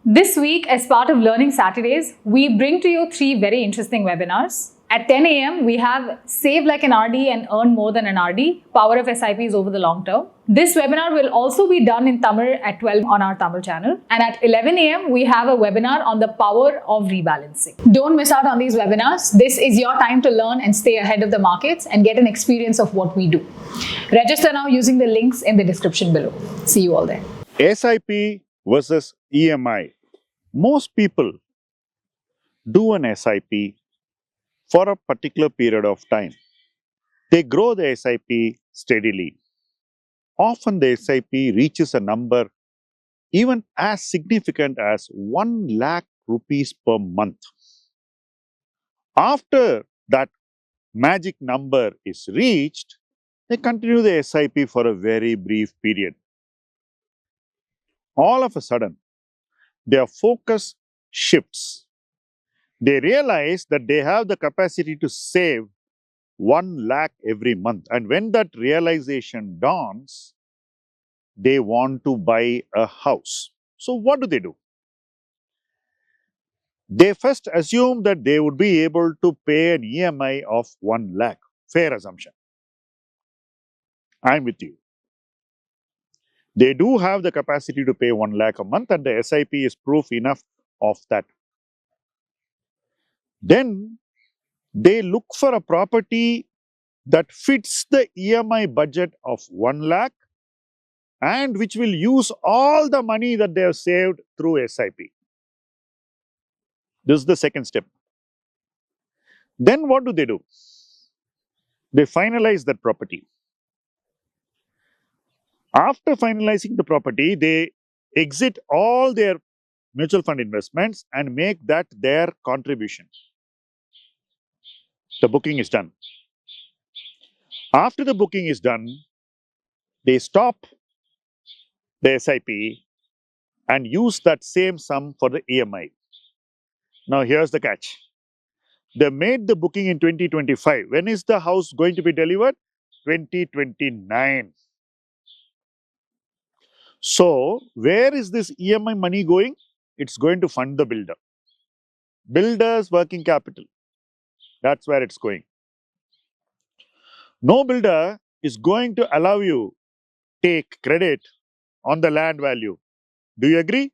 This week, as part of Learning Saturdays, we bring to you 3 very interesting webinars. At 10 a.m., we have Save Like an RD and Earn More Than an RD, Power of SIPs Over the Long Term. This webinar will also be done in Tamil at 12 on our Tamil channel. And at 11 a.m., we have a webinar on the power of rebalancing. Don't miss out on these webinars. This is your time to learn and stay ahead of the markets and get an experience of what we do. Register now using the links in the description below. See you all there. SIP versus EMI. Most people do an SIP for a particular period of time. They grow the SIP steadily. Often the SIP reaches a number even as significant as 1 lakh rupees per month. After that magic number is reached, they continue the SIP for a very brief period. All of a sudden, their focus shifts. They realize that they have the capacity to save 1 lakh every month. And when that realization dawns, they want to buy a house. So what do? They first assume that they would be able to pay an EMI of 1 lakh. Fair assumption. I'm with you. They do have the capacity to pay 1 lakh a month, and the SIP is proof enough of that. Then they look for a property that fits the EMI budget of 1 lakh and which will use all the money that they have saved through SIP. This is the second step. Then what do? They finalize that property. After finalizing the property, they exit all their mutual fund investments and make that their contribution. The booking is done. After the booking is done, they stop the SIP and use that same sum for the EMI. Now here's the catch. They made the booking in 2025. When is the house going to be delivered? 2029. So, where is this EMI money going? It's going to fund the builder. Builder's working capital. That's where it's going. No builder is going to allow you take credit on the land value. Do you agree?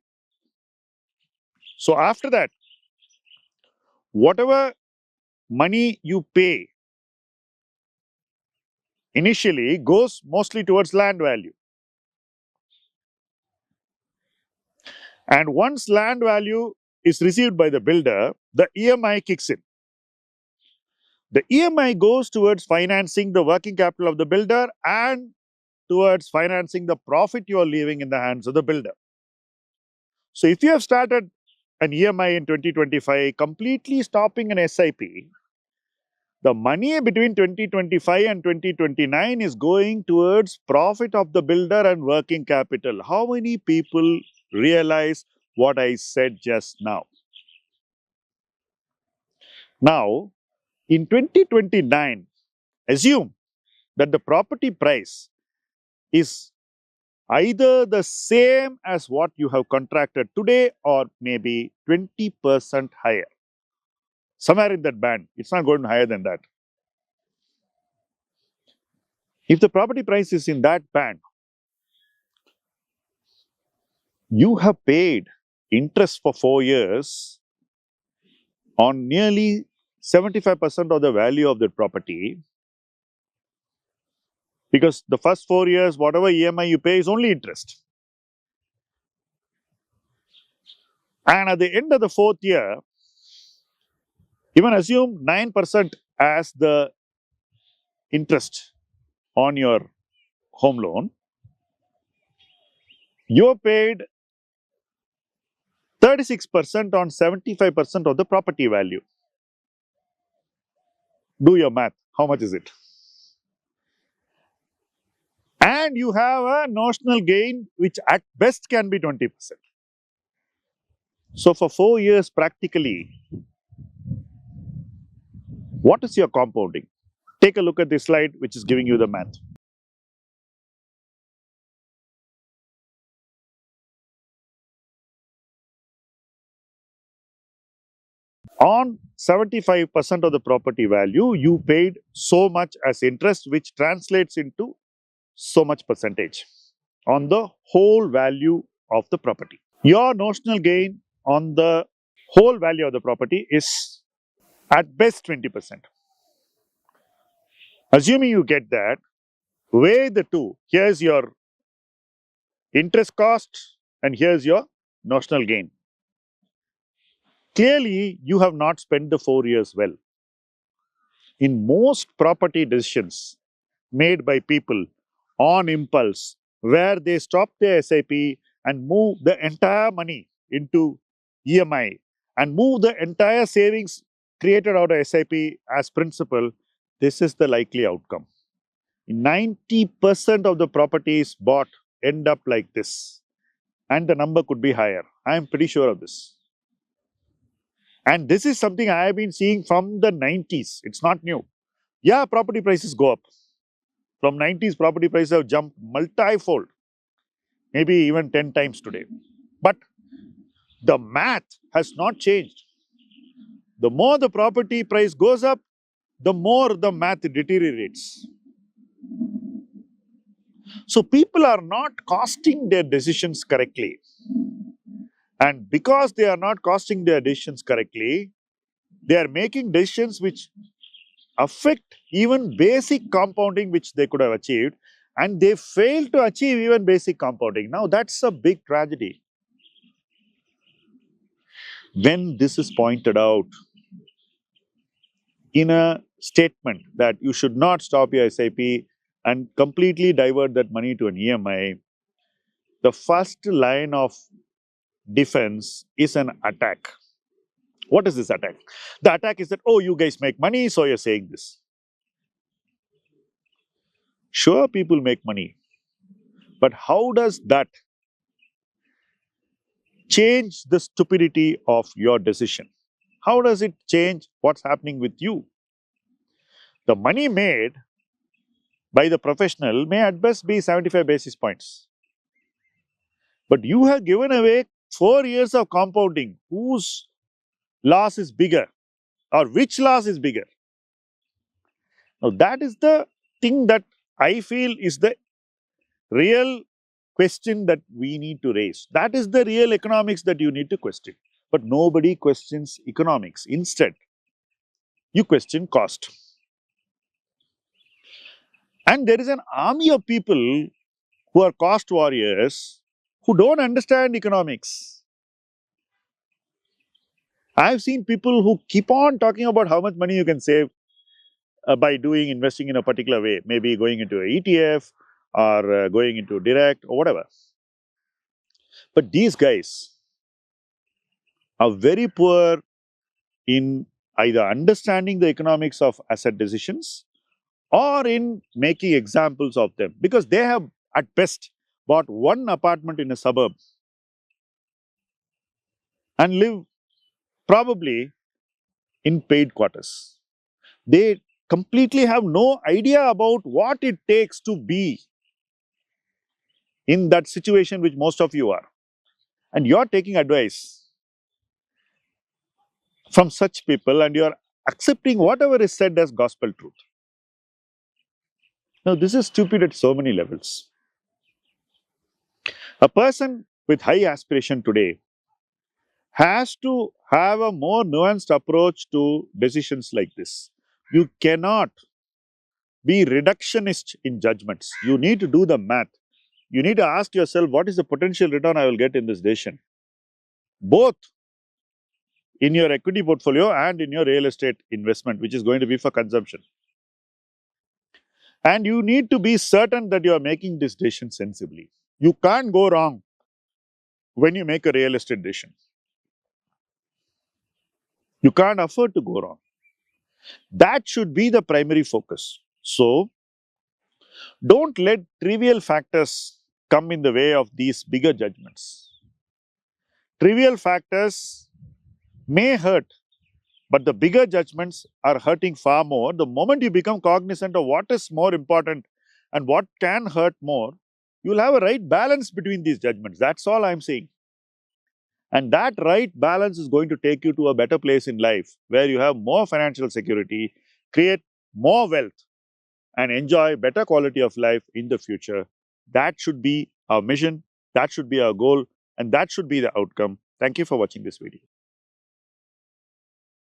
So, after that, whatever money you pay initially goes mostly towards land value. And once land value is received by the builder, the EMI kicks in. The EMI goes towards financing the working capital of the builder and towards financing the profit you are leaving in the hands of the builder. So, if you have started an EMI in 2025, completely stopping an SIP, the money between 2025 and 2029 is going towards profit of the builder and working capital. How many people realize what I said just now? Now, in 2029, assume that the property price is either the same as what you have contracted today or maybe 20% higher. Somewhere in that band, it's not going higher than that. If the property price is in that band, you have paid interest for 4 years on nearly 75% of the value of the property, because the first 4 years, whatever EMI you pay is only interest. And at the end of the 4th year, even assume 9% as the interest on your home loan, you are paid 36% on 75% of the property value. Do your math. How much is it? And you have a notional gain which at best can be 20%. So, for 4 years practically, what is your compounding? Take a look at this slide which is giving you the math. On 75% of the property value, you paid so much as interest, which translates into so much percentage on the whole value of the property. Your notional gain on the whole value of the property is at best 20%. Assuming you get that, weigh the two. Here's your interest cost and here's your notional gain. Clearly, you have not spent the 4 years well. In most property decisions made by people on impulse, where they stop their SIP and move the entire money into EMI and move the entire savings created out of SIP as principal, this is the likely outcome. 90% of the properties bought end up like this, and the number could be higher. I am pretty sure of this. And this is something I have been seeing from the 90s. It's not new. Yeah, property prices go up. From 90s, property prices have jumped multi-fold, maybe even 10 times today. But the math has not changed. The more the property price goes up, the more the math deteriorates. So people are not costing their decisions correctly. And because they are not costing their decisions correctly, they are making decisions which affect even basic compounding which they could have achieved, and they fail to achieve even basic compounding. Now that's a big tragedy. When this is pointed out in a statement that you should not stop your SIP and completely divert that money to an EMI, the first line of defense is an attack. What is this attack? The attack is that, oh, you guys make money, so you're saying this. Sure, people make money, but how does that change the stupidity of your decision? How does it change what's happening with you? The money made by the professional may at best be 75 basis points. But you have given away 4 years of compounding. Whose loss is bigger? Or which loss is bigger? Now that is the thing that I feel is the real question that we need to raise. That is the real economics that you need to question. But nobody questions economics. Instead, you question cost. And there is an army of people who are cost warriors who don't understand economics. I have seen people who keep on talking about how much money you can save by investing in a particular way, maybe going into an ETF or going into direct or whatever. But these guys are very poor in either understanding the economics of asset decisions or in making examples of them, because they have at best bought one apartment in a suburb and live probably in paid quarters. They completely have no idea about what it takes to be in that situation which most of you are. And you're taking advice from such people and you're accepting whatever is said as gospel truth. Now, this is stupid at so many levels. A person with high aspiration today has to have a more nuanced approach to decisions like this. You cannot be reductionist in judgments. You need to do the math. You need to ask yourself, what is the potential return I will get in this decision? Both in your equity portfolio and in your real estate investment, which is going to be for consumption. And you need to be certain that you are making this decision sensibly. You can't go wrong when you make a real estate decision. You can't afford to go wrong. That should be the primary focus. So, don't let trivial factors come in the way of these bigger judgments. Trivial factors may hurt, but the bigger judgments are hurting far more. The moment you become cognizant of what is more important and what can hurt more, you will have a right balance between these judgments. That's all I'm saying. And that right balance is going to take you to a better place in life where you have more financial security, create more wealth, and enjoy better quality of life in the future. That should be our mission, that should be our goal, and that should be the outcome. Thank you for watching this video.